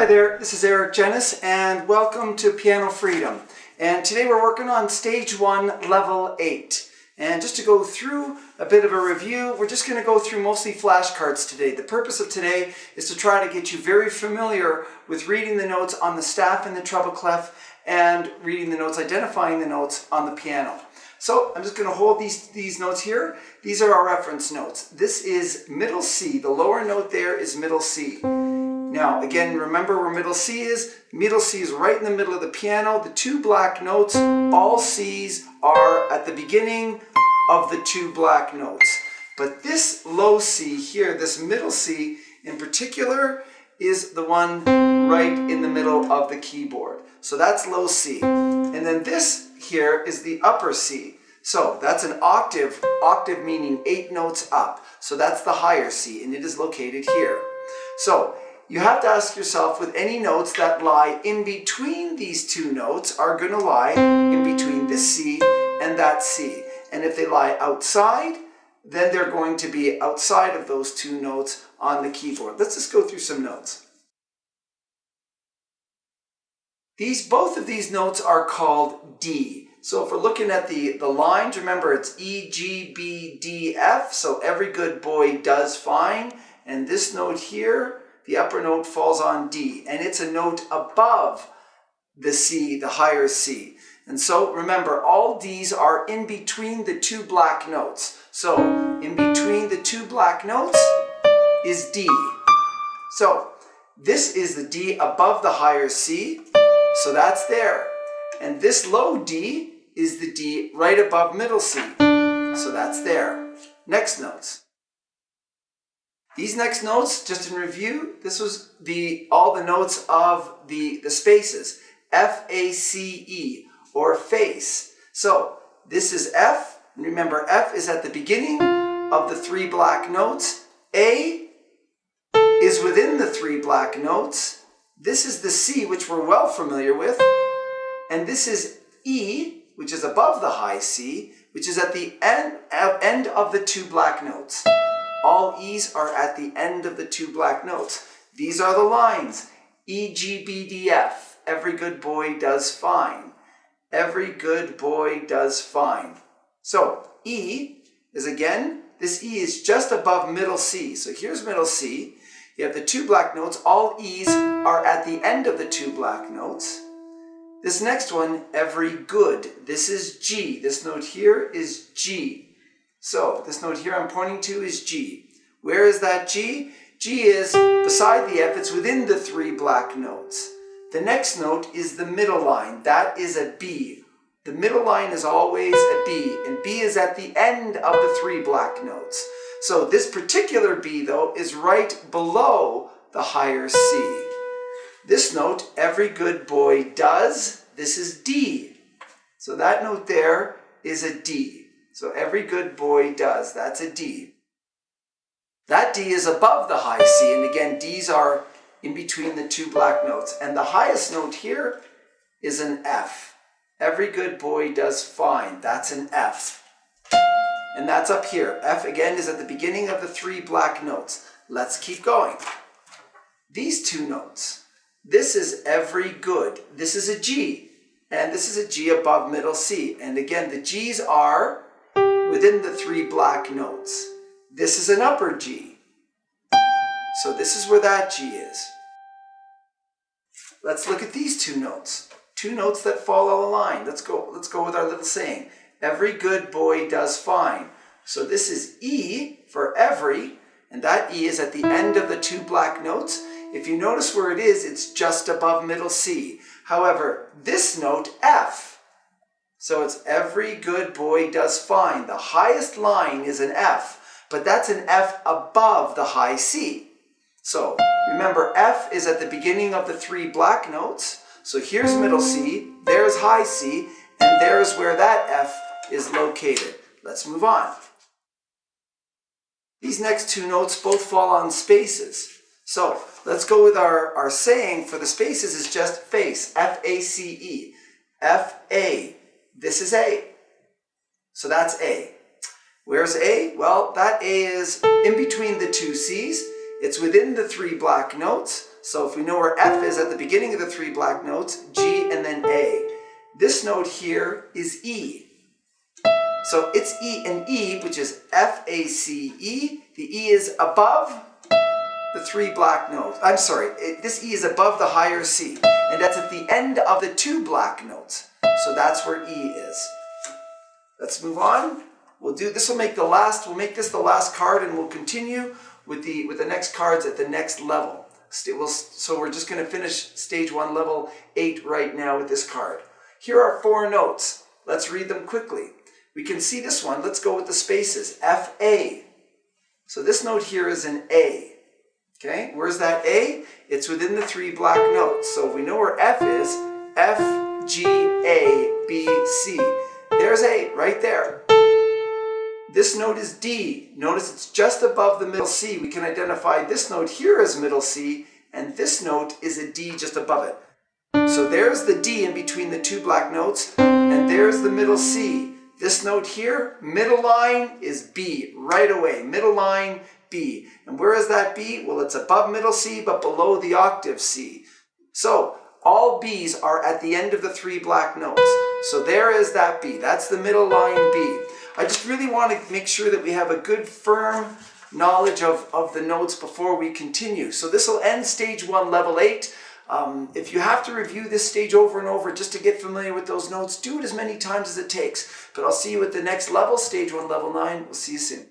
there, this is Eric Genuis and welcome to Piano Freedom. And today we're working on Stage 1, Level 8. And just to go through a bit of a review, we're just going to go through mostly flashcards today. The purpose of today is to try to get you very familiar with reading the notes on the staff and the treble clef and reading the notes, identifying the notes on the piano. So I'm just going to hold these notes here. These are our reference notes. This is middle C. The lower note there is middle C. Now, again, remember where middle C is? Middle C is right in the middle of the piano. The two black notes, all C's are at the beginning of the two black notes. But this low C here, this middle C in particular, is the one right in the middle of the keyboard. So that's low C. And then this here is the upper C. So that's an octave, octave meaning 8 notes up. So that's the higher C, and it is located here. So you have to ask yourself, with any notes that lie in between these two notes are going to lie in between this C and that C. And if they lie outside, then they're going to be outside of those two notes on the keyboard. Let's just go through some notes. Both of these notes are called D. So if we're looking at the lines, remember it's E, G, B, D, F. So every good boy does fine. And this note here, the upper note falls on D, and it's a note above the C, the higher C. And so remember, all D's are in between the two black notes. So in between the two black notes is D. So this is the D above the higher C, so that's there. And this low D is the D right above middle C, so that's there. Next notes. These next notes, just in review, this was all the notes of the spaces. F, A, C, E, or face. So this is F, and remember F is at the beginning of the three black notes. A is within the three black notes. This is the C, which we're well familiar with. And this is E, which is above the high C, which is at the end of the two black notes. All E's are at the end of the two black notes. These are the lines. E, G, B, D, F. Every good boy does fine. Every good boy does fine. So E is, again, this E is just above middle C. So here's middle C. You have the two black notes. All E's are at the end of the two black notes. This next one, every good. This is G. This note here is G. So this note here I'm pointing to is G. Where is that G? G is beside the F. It's within the three black notes. The next note is the middle line. That is a B. The middle line is always a B, and B is at the end of the three black notes. So this particular B, though, is right below the higher C. This note, every good boy does, this is D. So that note there is a D. So every good boy does, that's a D. That D is above the high C, and again, D's are in between the two black notes. And the highest note here is an F. Every good boy does fine, that's an F. And that's up here. F, again, is at the beginning of the three black notes. Let's keep going. These two notes. This is every good. This is a G, and this is a G above middle C. And again, the G's are within the three black notes. This is an upper G. So this is where that G is. Let's look at these two notes. Two notes that follow a line. Let's go with our little saying. Every good boy does fine. So this is E for every, and that E is at the end of the two black notes. If you notice where it is, it's just above middle C. However, this note, F, so it's every good boy does fine. The highest line is an F, but that's an F above the high C. So remember, F is at the beginning of the three black notes. So here's middle C, there's high C, and there's where that F is located. Let's move on. These next two notes both fall on spaces. So let's go with our saying for the spaces is just face, F-A-C-E, F-A. This is A. So that's A. Where's A? Well, that A is in between the two C's. It's within the three black notes. So if we know where F is at the beginning of the three black notes, G and then A. This note here is E. So it's E and E, which is F, A, C, E. The E is above the three black notes. I'm sorry, this E is above the higher C. And that's at the end of the two black notes. So that's where E is. Let's move on. We'll make this the last card, and we'll continue with the next cards at the next level. So we're just going to finish stage 1, level 8 right now with this card. Here are 4 notes. Let's read them quickly. We can see this one. Let's go with the spaces. F, A. So this note here is an A. Okay, where's that A? It's within the 3 black notes. So if we know where F is, F, G, A, B, C. There's A right there. This note is D. Notice it's just above the middle C. We can identify this note here as middle C, and this note is a D just above it. So there's the D in between the 2 black notes, and there's the middle C. This note here, middle line, is B right away. Middle line, B. And where is that B? Well, it's above middle C, but below the octave C. So all B's are at the end of the 3 black notes. So there is that B. That's the middle line B. I just really want to make sure that we have a good, firm knowledge of the notes before we continue. So this will end stage 1, level 8. If you have to review this stage over and over just to get familiar with those notes, do it as many times as it takes. But I'll see you at the next level, stage 1, level 9. We'll see you soon.